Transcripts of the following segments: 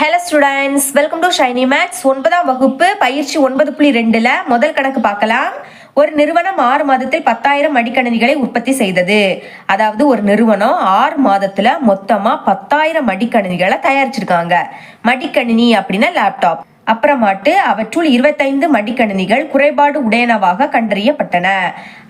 Hello students, welcome to Shiny maths. 9ஆம் வகுப்பு பயிற்சி 9.2ல முதல் கணக்கு பார்க்கலாம். ஒரு நிறுவனம் 6 மாதத்தில் 10,000 மடிக்கணினிகளை உற்பத்தி செய்தது. அதாவது ஒரு நிறுவனம் 6 மாதத்துல மொத்தமா 10,000 மடிக்கணினிகளை தயாரிச்சிருக்காங்க. மடிக்கணினி அப்படின்னா லேப்டாப். அப்புறமாட்டு அவற்றுள் 25 மடிக்கணினிகள் குறைபாடு உடையனவாக கண்டறியப்பட்டன.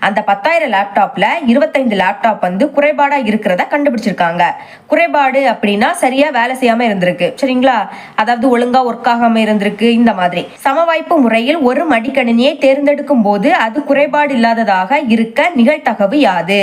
அந்த 10,000 லேப்டாப்ல 25 லேப்டாப் குறைபாடா இருக்கிறத கண்டுபிடிச்சிருக்காங்க. குறைபாடு அப்படின்னா சரியா வேலை செய்யாம இருந்திருக்கு, சரிங்களா? அதாவது ஒழுங்கா ஒர்க் ஆகாம இருந்திருக்கு. இந்த மாதிரி சமவாய்ப்பு முறையில் ஒரு மடிக்கணினியை தேர்ந்தெடுக்கும் போது அது குறைபாடு இல்லாததாக இருக்க நிகழ்தகவு யாது?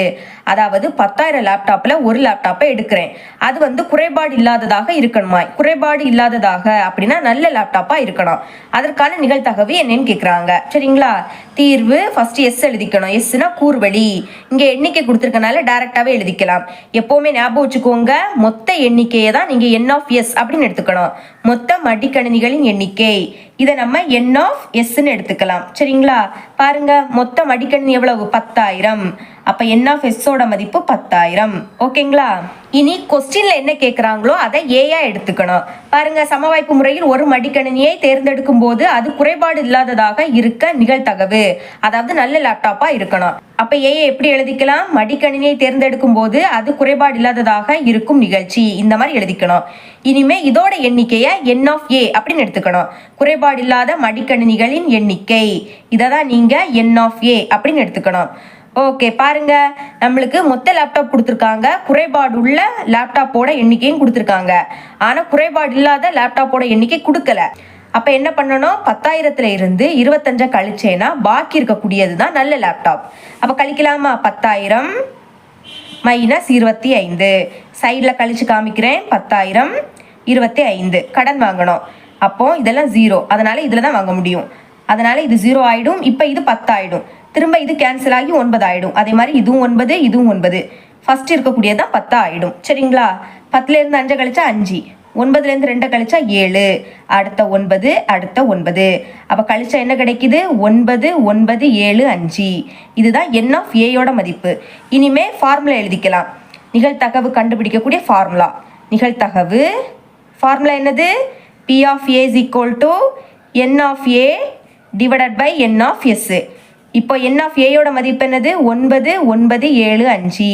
அதாவது 10,000 லேப்டாப்ல ஒரு லேப்டாப்பை எடுக்கிறேன், அது குறைபாடு இல்லாததாக இருக்கணுமா? குறைபாடு இல்லாததாக அப்படின்னா நல்ல லேப்டாப்பா இருக்கணும். அதற்கான நிகழ்தகவு என்னன்னு கேக்குறாங்க, சரிங்களா? தீர்வு ஃபர்ஸ்ட் எஸ் எழுதிக்கணும். எஸ்னா கூர்வழி. இங்க எண்ணிக்கை கொடுத்திருக்கனால டைரக்டாவே எழுதிக்கலாம். எப்பவுமே ஞாபகம் வச்சுக்கோங்க, மொத்த எண்ணிக்கையை தான் நீங்க என் ஆஃப் எஸ் அப்படின்னு எடுத்துக்கணும். மொத்த மடிக்கணினிகளின் எண்ணிக்கை, இதை நம்ம என் ஆஃப் எஸ்ன்னு எடுத்துக்கலாம், சரிங்களா? பாருங்க, மொத்த மடிக்கணினி எவ்வளவு? 10,000. அப்ப என் ஆஃப் எஸ்ஸோட மதிப்பு 10,000. ஓகேங்களா? இனி கொஸ்டின்ல என்ன கேட்குறாங்களோ அதை ஏயா எடுத்துக்கணும். பாருங்க, சமவாய்ப்பு முறையில் ஒரு மடிக்கணினியை தேர்ந்தெடுக்கும் போது அது குறைபாடு இல்லாததாக இருக்க நிகழ்தகவு, அதாவது நல்ல லேப்டாப்பா இருக்கணும். அப்ப ஏயை எப்படி எழுதிக்கலாம்? மடிக்கணினியை தேர்ந்தெடுக்கும் போது அது குறைபாடு இல்லாததாக இருக்கும் நிகழ்ச்சி, இந்த மாதிரி எழுதிக்கணும். இனிமே இதோட எண்ணிக்கையை என் ஆஃப் ஏ அப்படின்னு எடுத்துக்கணும். குறைபாடு இல்லாத மடிக்கணினிகளின் எண்ணிக்கை, இதை தான் நீங்க என் ஆஃப் ஏ அப்படின்னு எடுத்துக்கணும். ஓகே, பாருங்க, நம்மளுக்கு மொத்த லேப்டாப் கொடுத்துருக்காங்க, குறைபாடு உள்ள லேப்டாப்போட எண்ணிக்கையும் கொடுத்துருக்காங்க. ஆனா குறைபாடு இல்லாத லேப்டாப்போட எண்ணிக்கை கொடுக்கல. அப்ப என்ன பண்ணணும்? 10,000ல இருந்து 25 கழிச்சேனா பாக்கி இருக்கக்கூடியது தான் நல்ல லேப்டாப். அப்ப கழிக்கலாமா? 10,000 மைனஸ் 25. சைட்ல கழிச்சு காமிக்கிறேன். 10,000 25. கடன் வாங்கணும், அப்போ இதெல்லாம் 0, அதனால இதுல தான் வாங்க முடியும். அதனால இது 0 ஆயிடும். இப்ப இது 10 ஆயிடும். திரும்ப இது கேன்சல் ஆகி 9 ஆயிடும். அதே மாதிரி இதுவும் 9, இதுவும் 9. ஃபர்ஸ்ட் இருக்கக்கூடியதான் 10 ஆயிடும், சரிங்களா? 10ல இருந்து 5 கழிச்சா 5, 9ல இருந்து 2 கழிச்சா 7, அடுத்த 9, அடுத்த 9. அப்ப கழிச்சா என்ன கிடைக்குது? 9, 9, 7, 5. இதுதான் என் ஆஃப் ஏயோட மதிப்பு. இனிமே ஃபார்முலா எழுதிக்கலாம். நிகழ்தகவு கண்டுபிடிக்கக்கூடிய ஃபார்முலா. நிகழ்தகவு ஃபார்முலா என்னது? P of A is equal to N of A divided by N of S. இப்போ N of A யோட மதிப்பு என்னது? 9, 9, 7, 5.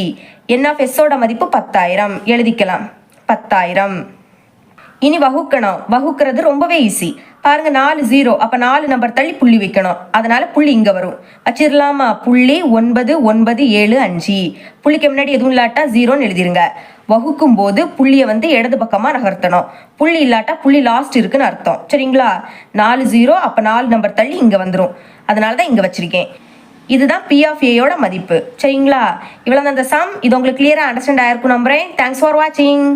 N of S ஓட மதிப்பு 10,000 எழுதிக்கலாம். 10,000. இனி வகுக்கணும். வகுக்கிறது ரொம்பவே ஈஸி. பாருங்க, 4 0, அப்ப 4 நம்பர் தள்ளி புள்ளி வைக்கணும். அதனால புள்ளி இங்க வரும். வச்சிடலாமா? புள்ளி 9, 9, 7, 5. புள்ளிக்கு முன்னாடி எதுவும் இல்லாட்டா 0ன்னு எழுதிருங்க. வகுக்கும் போது புள்ளியை இடது பக்கமா நகர்த்தணும். புள்ளி இல்லாட்டா புள்ளி லாஸ்ட் இருக்குன்னு அர்த்தம், சரிங்களா? 4 0, அப்ப 4 நம்பர் தள்ளி இங்க வந்துடும். அதனாலதான் இங்க வச்சிருக்கேன். இதுதான் P of A யோட மதிப்பு, சரிங்களா? இவ்வளவு அந்த சம். இது உங்களுக்கு கிளியரா அண்டர்ஸ்டாண்ட் ஆயிருக்கும் நம்புறேன். தேங்க்ஸ் ஃபார் வாட்சிங்.